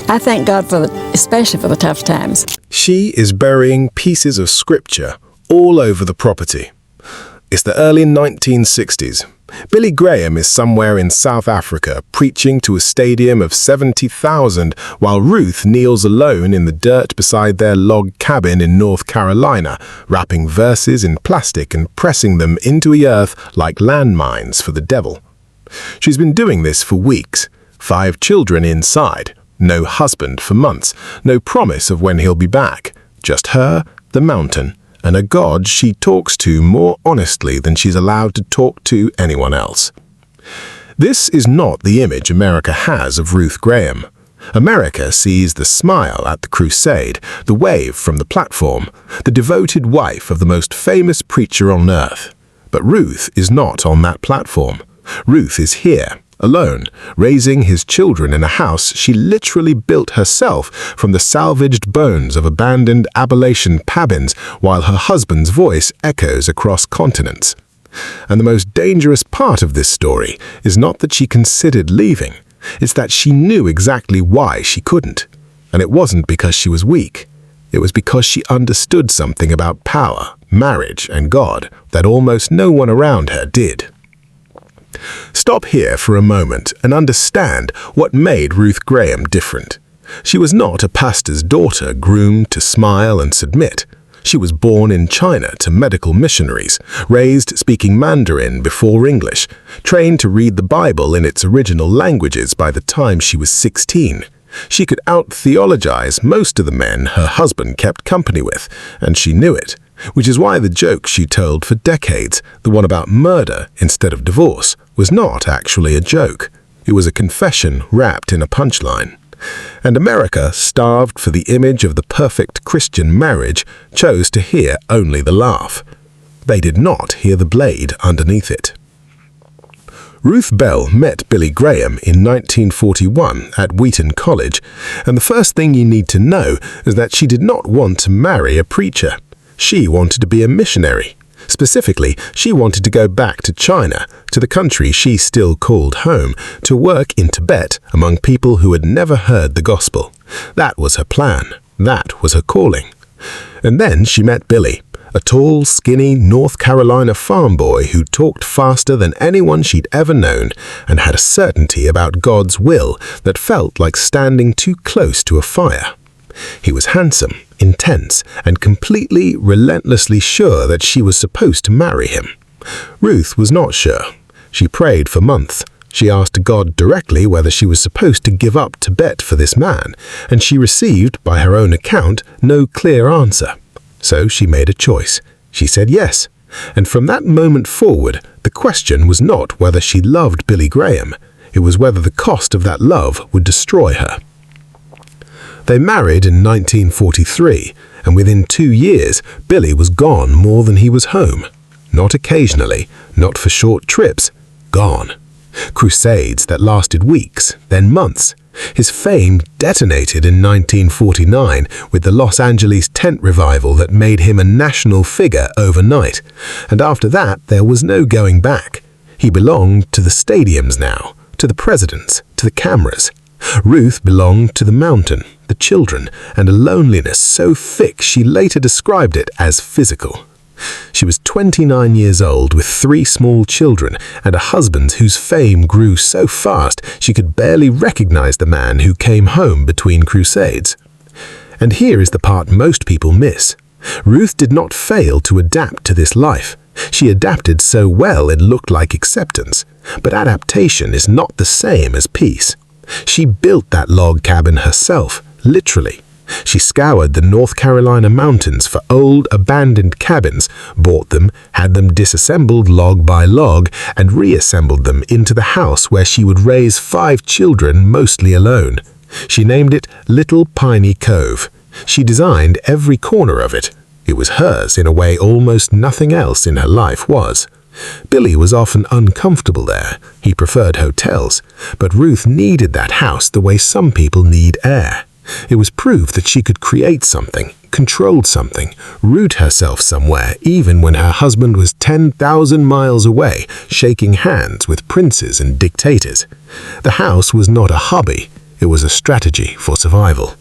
I thank God especially for the tough times. She is burying pieces of scripture all over the property. It's the early 1960s. Billy Graham is somewhere in South Africa preaching to a stadium of 70,000 while Ruth kneels alone in the dirt beside their log cabin in North Carolina, wrapping verses in plastic and pressing them into the earth like landmines for the devil. She's been doing this for weeks. 5 children inside, no husband for months, no promise of when he'll be back, just her, the mountain, and a God she talks to more honestly than she's allowed to talk to anyone else. This is not the image America has of Ruth Graham. America sees the smile at the crusade, the wave from the platform, the devoted wife of the most famous preacher on earth. But Ruth is not on that platform. Ruth is here, alone, raising his children in a house she literally built herself from the salvaged bones of abandoned Appalachian cabins while her husband's voice echoes across continents. And the most dangerous part of this story is not that she considered leaving, it's that she knew exactly why she couldn't. And it wasn't because she was weak. It was because she understood something about power, marriage, and God that almost no one around her did. Stop here for a moment and understand what made Ruth Graham different. She was not a pastor's daughter groomed to smile and submit. She was born in China to medical missionaries, raised speaking Mandarin before English, trained to read the Bible in its original languages by the time she was 16. She could out-theologize most of the men her husband kept company with, and she knew it. Which is why the joke she told for decades, the one about murder instead of divorce, was not actually a joke. It was a confession wrapped in a punchline. And America, starved for the image of the perfect Christian marriage, chose to hear only the laugh. They did not hear the blade underneath it. Ruth Bell met Billy Graham in 1941 at Wheaton College, and the first thing you need to know is that she did not want to marry a preacher. She wanted to be a missionary. Specifically, she wanted to go back to China, to the country she still called home, to work in Tibet among people who had never heard the gospel. That was her plan. That was her calling. And then she met Billy, a tall, skinny North Carolina farm boy who talked faster than anyone she'd ever known and had a certainty about God's will that felt like standing too close to a fire. He was handsome, intense, and completely, relentlessly sure that she was supposed to marry him. Ruth was not sure. She prayed for months. She asked God directly whether she was supposed to give up Tibet for this man, and she received, by her own account, no clear answer. So she made a choice. She said yes. And from that moment forward, the question was not whether she loved Billy Graham. It was whether the cost of that love would destroy her. They married in 1943, and within 2 years, Billy was gone more than he was home. Not occasionally, not for short trips, gone. Crusades that lasted weeks, then months. His fame detonated in 1949 with the Los Angeles tent revival that made him a national figure overnight. And after that, there was no going back. He belonged to the stadiums now, to the presidents, to the cameras. Ruth belonged to the mountain, the children, and a loneliness so thick she later described it as physical. She was 29 years old with 3 small children and a husband whose fame grew so fast she could barely recognize the man who came home between crusades. And here is the part most people miss. Ruth did not fail to adapt to this life. She adapted so well it looked like acceptance. But adaptation is not the same as peace. She built that log cabin herself, literally. She scoured the North Carolina mountains for old, abandoned cabins, bought them, had them disassembled log by log, and reassembled them into the house where she would raise 5 children mostly alone. She named it Little Piney Cove. She designed every corner of it. It was hers in a way almost nothing else in her life was. Billy was often uncomfortable there. He preferred hotels, but Ruth needed that house the way some people need air. It was proof that she could create something, control something, root herself somewhere even when her husband was 10,000 miles away, shaking hands with princes and dictators. The house was not a hobby. It was a strategy for survival.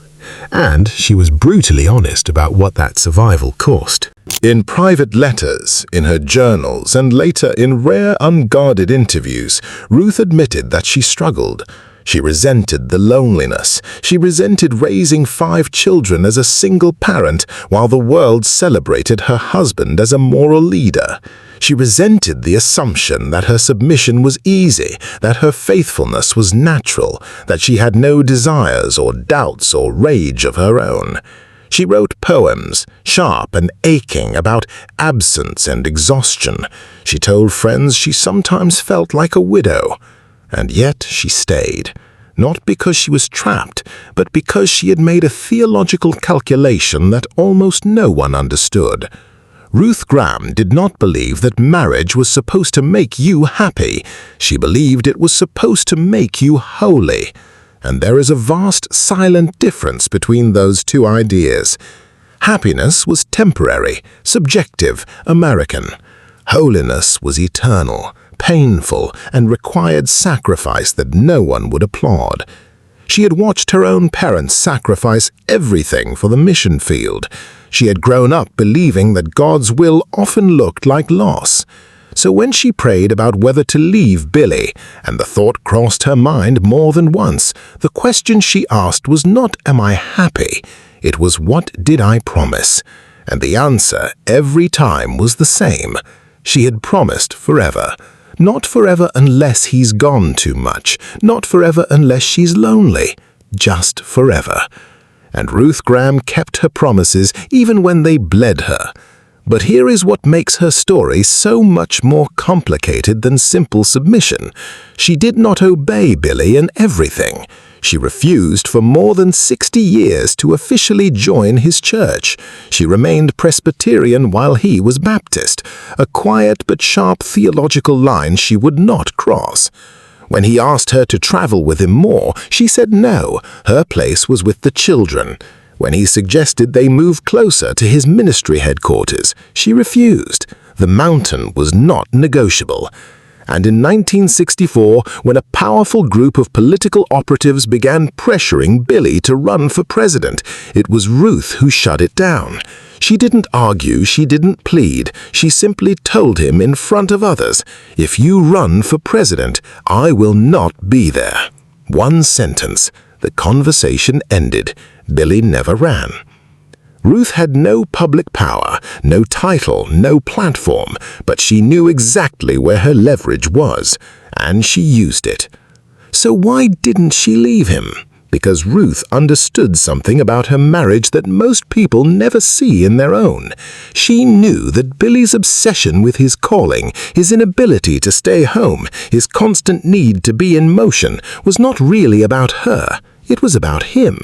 And she was brutally honest about what that survival cost. In private letters, in her journals, and later in rare unguarded interviews, Ruth admitted that she struggled. She resented the loneliness. She resented raising 5 children as a single parent while the world celebrated her husband as a moral leader. She resented the assumption that her submission was easy, that her faithfulness was natural, that she had no desires or doubts or rage of her own. She wrote poems, sharp and aching, about absence and exhaustion. She told friends she sometimes felt like a widow. And yet she stayed, not because she was trapped, but because she had made a theological calculation that almost no one understood. Ruth Graham did not believe that marriage was supposed to make you happy. She believed it was supposed to make you holy. And there is a vast silent difference between those two ideas. Happiness was temporary, subjective, American. Holiness was eternal, painful, and required sacrifice that no one would applaud. She had watched her own parents sacrifice everything for the mission field. She had grown up believing that God's will often looked like loss. So when she prayed about whether to leave Billy, and the thought crossed her mind more than once, the question she asked was not, "Am I happy?" It was, "What did I promise?" And the answer every time was the same. She had promised forever. Not forever unless he's gone too much. Not forever unless she's lonely. Just forever. And Ruth Graham kept her promises even when they bled her. But here is what makes her story so much more complicated than simple submission. She did not obey Billy in everything. She refused for more than 60 years to officially join his church. She remained Presbyterian while he was Baptist, a quiet but sharp theological line she would not cross. When he asked her to travel with him more, she said no, her place was with the children. When he suggested they move closer to his ministry headquarters, she refused. The mountain was not negotiable. And in 1964, when a powerful group of political operatives began pressuring Billy to run for president, it was Ruth who shut it down. She didn't argue, she didn't plead. She simply told him in front of others, "If you run for president, I will not be there." One sentence. The conversation ended. Billy never ran. Ruth had no public power, no title, no platform, but she knew exactly where her leverage was, and she used it. So why didn't she leave him? Because Ruth understood something about her marriage that most people never see in their own. She knew that Billy's obsession with his calling, his inability to stay home, his constant need to be in motion, was not really about her. It was about him.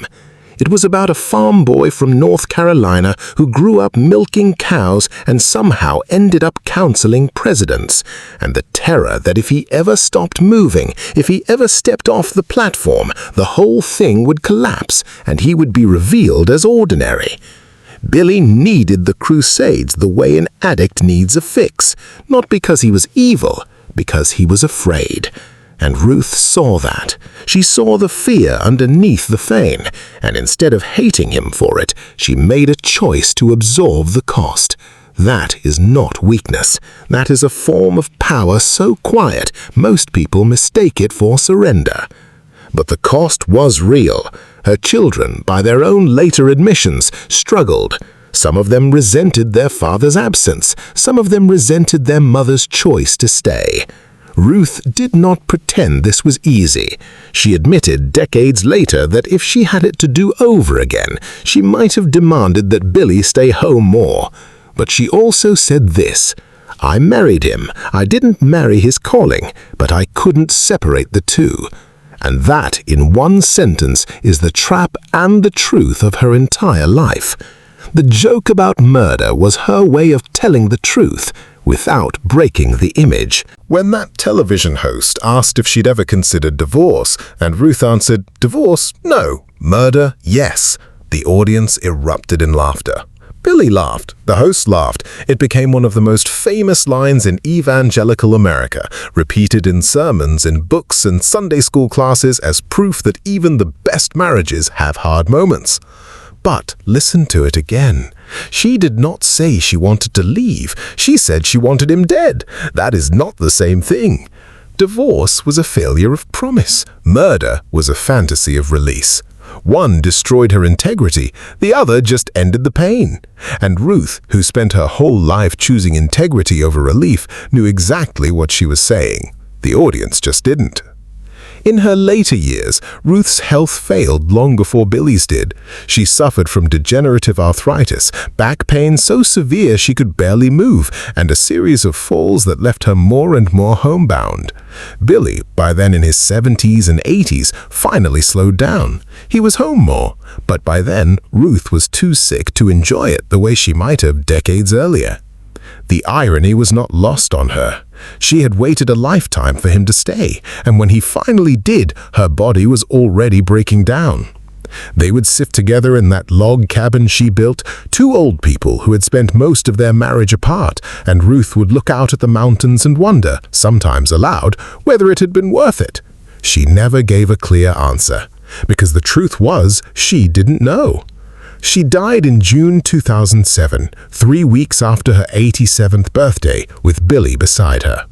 It was about a farm boy from North Carolina who grew up milking cows and somehow ended up counseling presidents, and the terror that if he ever stopped moving, if he ever stepped off the platform, the whole thing would collapse and he would be revealed as ordinary. Billy needed the Crusades the way an addict needs a fix, not because he was evil, because he was afraid. And Ruth saw that. She saw the fear underneath the feign, and instead of hating him for it, she made a choice to absorb the cost. That is not weakness. That is a form of power so quiet, most people mistake it for surrender. But the cost was real. Her children, by their own later admissions, struggled. Some of them resented their father's absence. Some of them resented their mother's choice to stay. Ruth did not pretend this was easy. She admitted decades later that if she had it to do over again, she might have demanded that Billy stay home more. But she also said this, "I married him. I didn't marry his calling, but I couldn't separate the two." And that, in one sentence, is the trap and the truth of her entire life. The joke about murder was her way of telling the truth, without breaking the image. When that television host asked if she'd ever considered divorce, and Ruth answered, "Divorce? No. Murder? Yes," the audience erupted in laughter. Billy laughed. The host laughed. It became one of the most famous lines in evangelical America, repeated in sermons, in books, and Sunday school classes as proof that even the best marriages have hard moments. But listen to it again. She did not say she wanted to leave. She said she wanted him dead. That is not the same thing. Divorce was a failure of promise. Murder was a fantasy of release. One destroyed her integrity, the other just ended the pain. And Ruth, who spent her whole life choosing integrity over relief, knew exactly what she was saying. The audience just didn't. In her later years, Ruth's health failed long before Billy's did. She suffered from degenerative arthritis, back pain so severe she could barely move, and a series of falls that left her more and more homebound. Billy, by then in his 70s and 80s, finally slowed down. He was home more, but by then Ruth was too sick to enjoy it the way she might have decades earlier. The irony was not lost on her. She had waited a lifetime for him to stay, and when he finally did, her body was already breaking down. They would sit together in that log cabin she built, two old people who had spent most of their marriage apart, and Ruth would look out at the mountains and wonder, sometimes aloud, whether it had been worth it. She never gave a clear answer, because the truth was she didn't know. She died in June 2007, 3 weeks after her 87th birthday, with Billy beside her.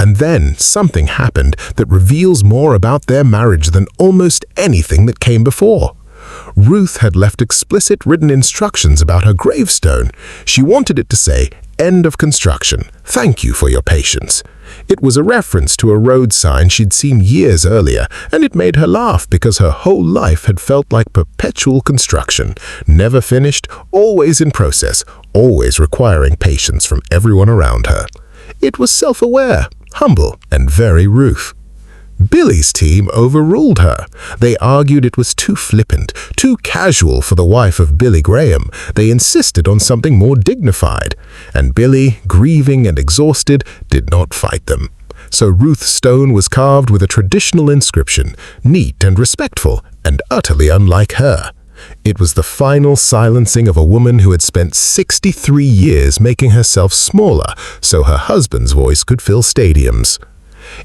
And then something happened that reveals more about their marriage than almost anything that came before. Ruth had left explicit written instructions about her gravestone. She wanted it to say, "End of construction. Thank you for your patience." It was a reference to a road sign she'd seen years earlier, and it made her laugh because her whole life had felt like perpetual construction, never finished, always in process, always requiring patience from everyone around her. It was self-aware, humble, and very Ruth. Billy's team overruled her. They argued it was too flippant, too casual for the wife of Billy Graham. They insisted on something more dignified. And Billy, grieving and exhausted, did not fight them. So Ruth's stone was carved with a traditional inscription, neat and respectful, and utterly unlike her. It was the final silencing of a woman who had spent 63 years making herself smaller so her husband's voice could fill stadiums.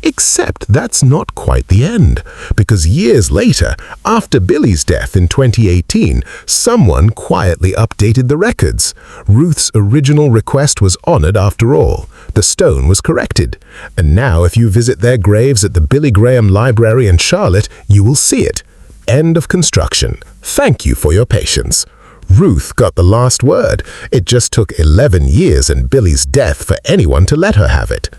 Except that's not quite the end, because years later, after Billy's death in 2018, someone quietly updated the records. Ruth's original request was honored after all. The stone was corrected. And now if you visit their graves at the Billy Graham Library in Charlotte, you will see it. End of construction. Thank you for your patience. Ruth got the last word. It just took 11 years and Billy's death for anyone to let her have it.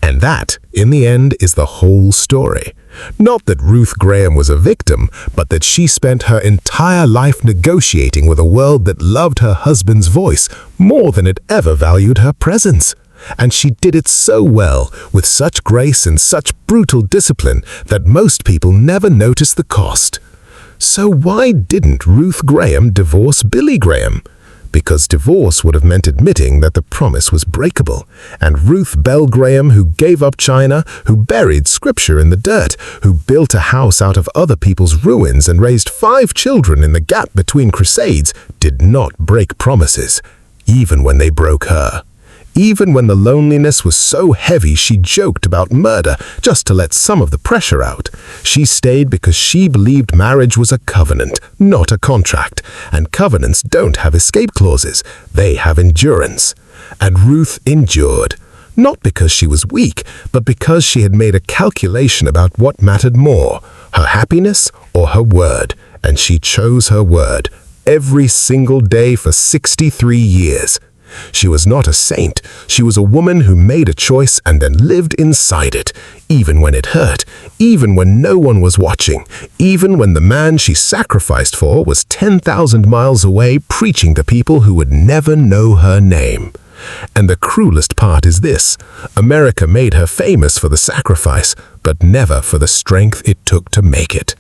And that, in the end, is the whole story. Not that Ruth Graham was a victim, but that she spent her entire life negotiating with a world that loved her husband's voice more than it ever valued her presence. And she did it so well, with such grace and such brutal discipline, that most people never noticed the cost. So why didn't Ruth Graham divorce Billy Graham? Because divorce would have meant admitting that the promise was breakable. And Ruth Bell Graham, who gave up China, who buried scripture in the dirt, who built a house out of other people's ruins and raised 5 children in the gap between crusades, did not break promises, even when they broke her. Even when the loneliness was so heavy she joked about murder just to let some of the pressure out. She stayed because she believed marriage was a covenant, not a contract. And covenants don't have escape clauses. They have endurance. And Ruth endured. Not because she was weak, but because she had made a calculation about what mattered more, her happiness or her word. And she chose her word every single day for 63 years. She was not a saint. She was a woman who made a choice and then lived inside it, even when it hurt, even when no one was watching, even when the man she sacrificed for was 10,000 miles away preaching to people who would never know her name. And the cruelest part is this: America made her famous for the sacrifice, but never for the strength it took to make it.